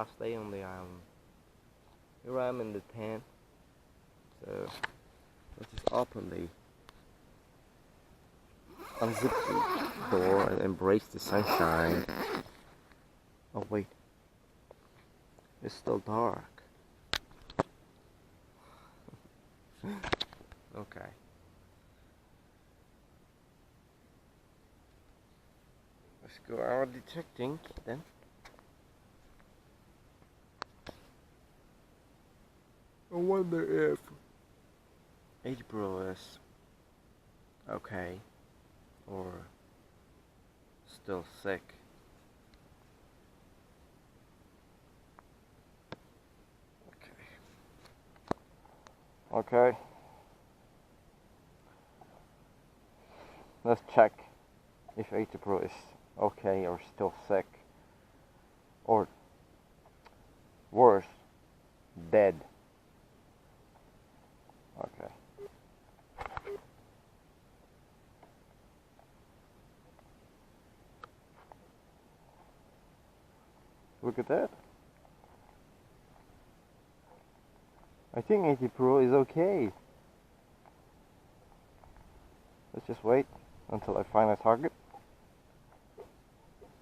last day on the island. Here I am in the tent. So let's just open the unzip the door and embrace the sunshine. Oh wait, it's still dark. Okay. Let's go our detecting then. I wonder if April is okay or still sick. Okay. Let's check if April is okay or still sick, or worse, dead. Okay. Look at that. I think 80 Pro is okay. Let's just wait until I find a target.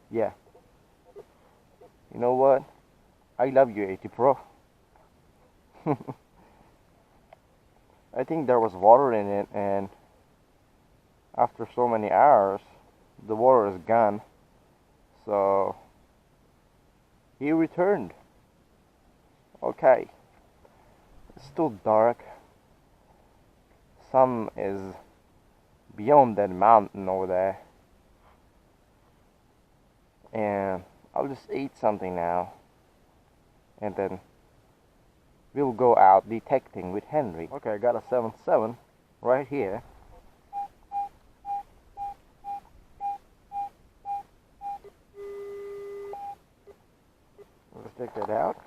Yeah. You know what? I love you, 80 Pro. I think there was water in it, and after so many hours, the water is gone. So he returned. Okay. It's still dark. Sun is beyond that mountain over there. And I'll just eat something now. And then we'll go out detecting with Henry. Okay, I got a 7.7 right here. Let's take that out.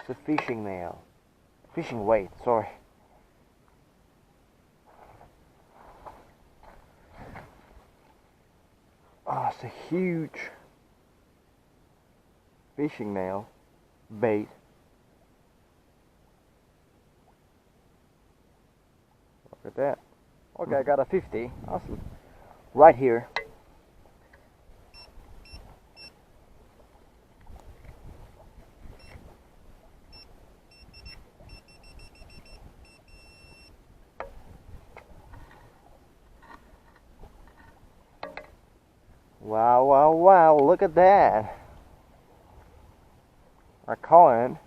It's a fishing nail. Fishing weight, sorry. Oh, it's a huge fishing nail bait. Look at that. Okay, I got a 50. Awesome. Right here. Wow, wow, wow, look at that. A coin.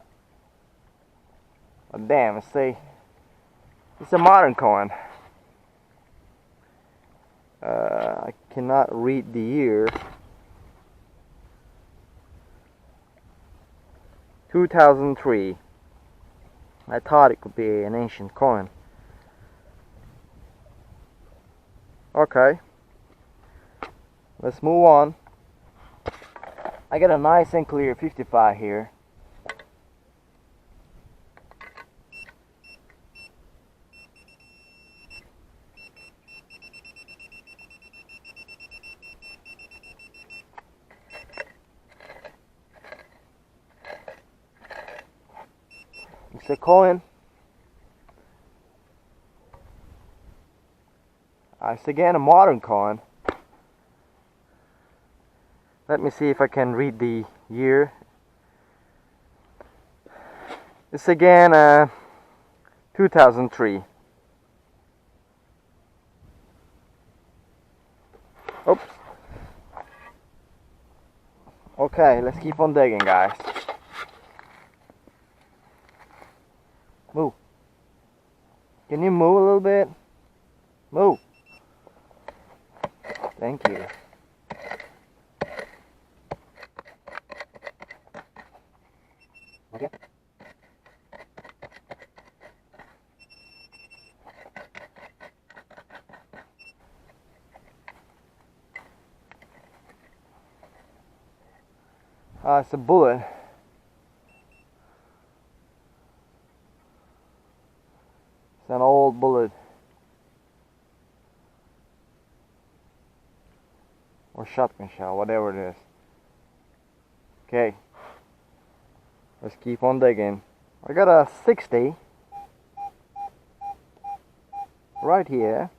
Oh, damn, it's a modern coin. I cannot read the year. 2003. I thought it could be an ancient coin. Okay. Let's move on. I got a nice and clear 55 here. It's a coin. It's again a modern coin. Let me see if I can read the year. It's again 2003. Oops. Okay, let's keep on digging, guys. Move. Can you move a little bit? Move. Thank you. Okay. It's a bullet. It's an old bullet. Or shotgun shell, whatever it is. Okay. Let's keep on digging. I got a 60 right here.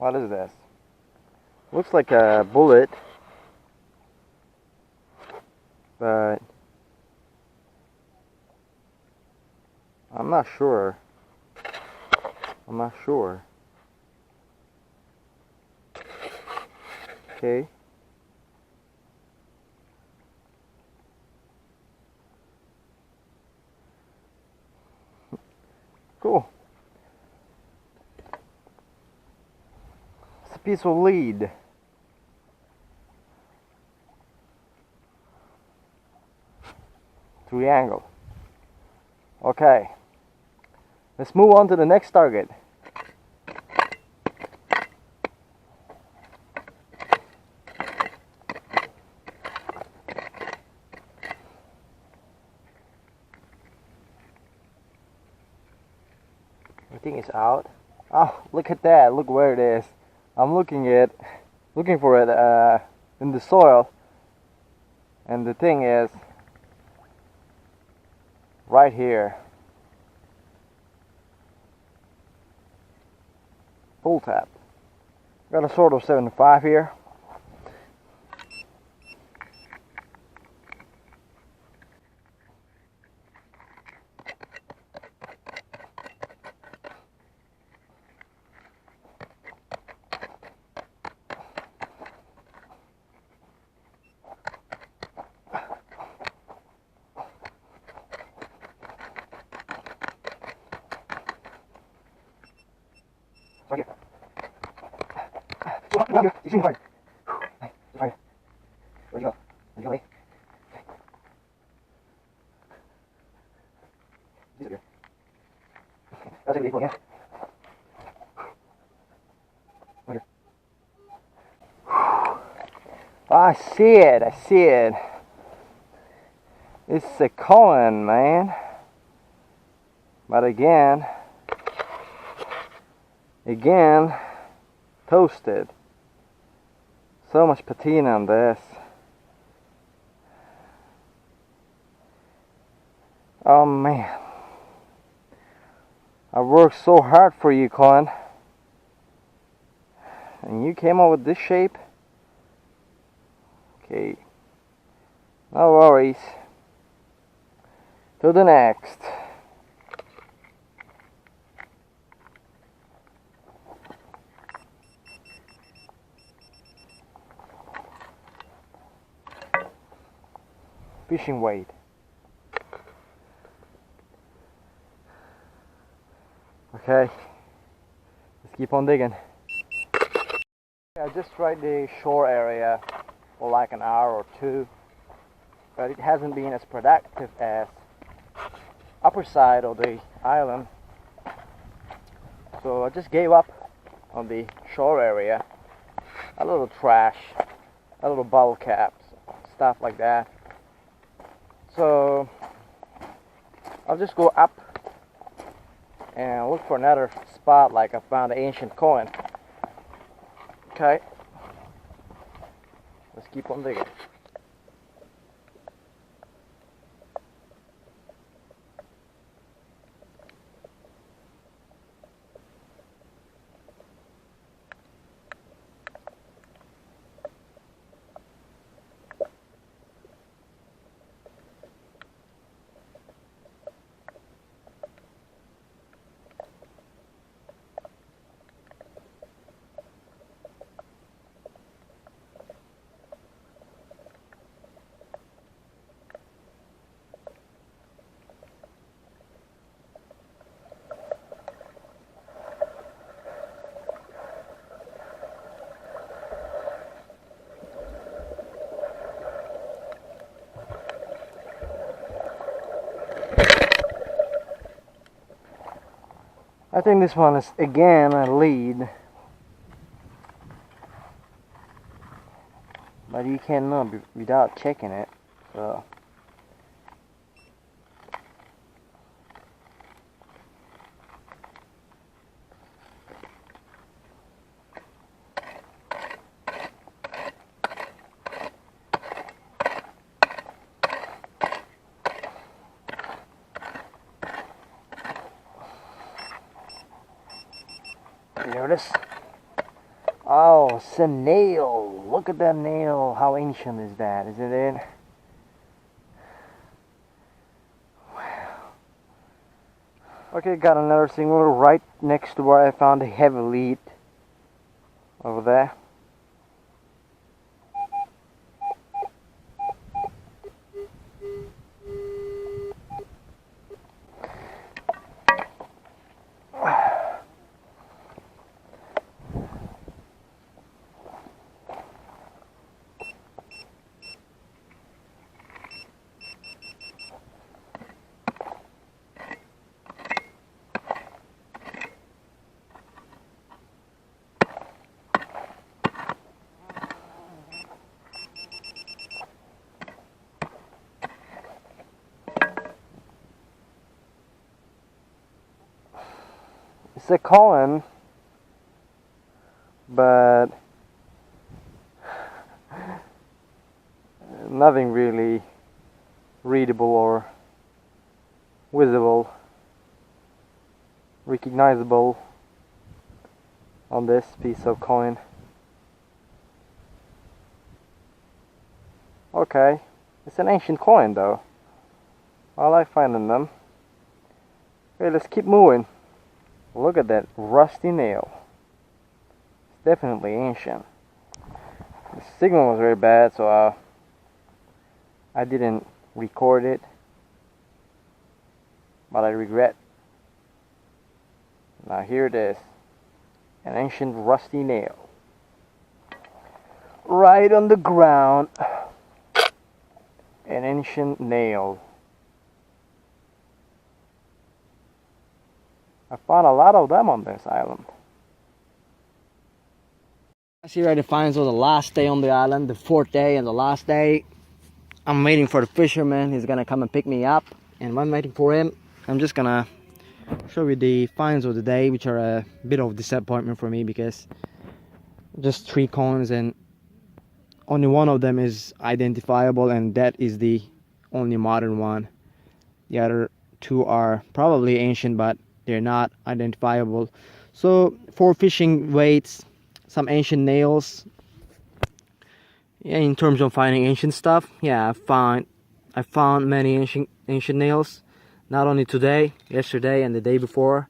What is this? Looks like a bullet, but I'm not sure. Okay. Cool. It's a piece of lead. Triangle. Okay. Let's move on to the next target. Everything is out. Oh, look at that. Look where it is. I'm looking for it in the soil. And the thing is right here. Pull tab. Got a sort of 75 here. Right here. It's in front. Right. Where'd you go? Where'd you go, eh? This here. That's a big one, yeah. Right here. I see it. It's a coin, man. But again, toasted. So much patina on this. Oh man, I worked so hard for you, Colin, and you came up with this shape. Okay, no worries. To the next. Fishing weight. Okay, let's keep on digging. I just tried the shore area for like an hour or two, but it hasn't been as productive as upper side of the island. So I just gave up on the shore area. A little trash, a little bottle caps, stuff like that. So I'll just go up and look for another spot like I found an ancient coin. Okay, let's keep on digging. I think this one is again a lead, but you can't know without checking it. So there it is. Oh, it's a nail. Look at that nail. How ancient is that, isn't it? Wow. Okay, got another signal right next to where I found the heavy lead over there. It's a coin, but nothing really readable or visible, recognizable on this piece of coin. Okay, it's an ancient coin though. I like finding them. Okay, let's keep moving. Look at that rusty nail. It's definitely ancient. The signal was very bad, so I didn't record it, but I regret. Now here it is, an ancient rusty nail. Right on the ground, an ancient nail. I found a lot of them on this island. Here are the finds of the last day on the island, the 4th day and the last day. I'm waiting for the fisherman. He's gonna come and pick me up, and while I'm waiting for him, I'm just gonna show you the finds of the day, which are a bit of disappointment for me because just 3 coins and only one of them is identifiable, and that is the only modern one. The other 2 are probably ancient, but they're not identifiable. So for fishing weights, some ancient nails. Yeah, in terms of finding ancient stuff, yeah, I found many ancient nails. Not only today, yesterday, and the day before.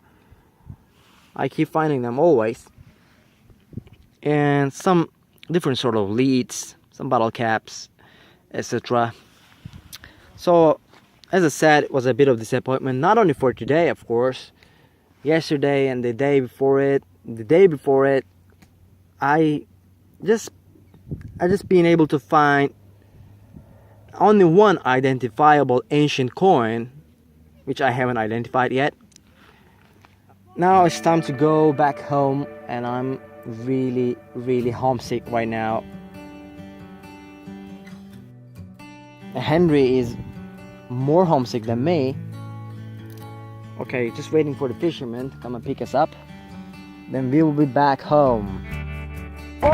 I keep finding them always. And some different sort of leads, some bottle caps, etc. So, as I said, it was a bit of disappointment. Not only for today, of course. Yesterday and the day before it. The day before it, I just been able to find only one identifiable ancient coin, which I haven't identified yet. Now it's time to go back home, and I'm really homesick right now. Henry is more homesick than me. Okay, just waiting for the fisherman to come and pick us up. Then we will be back home. Boy,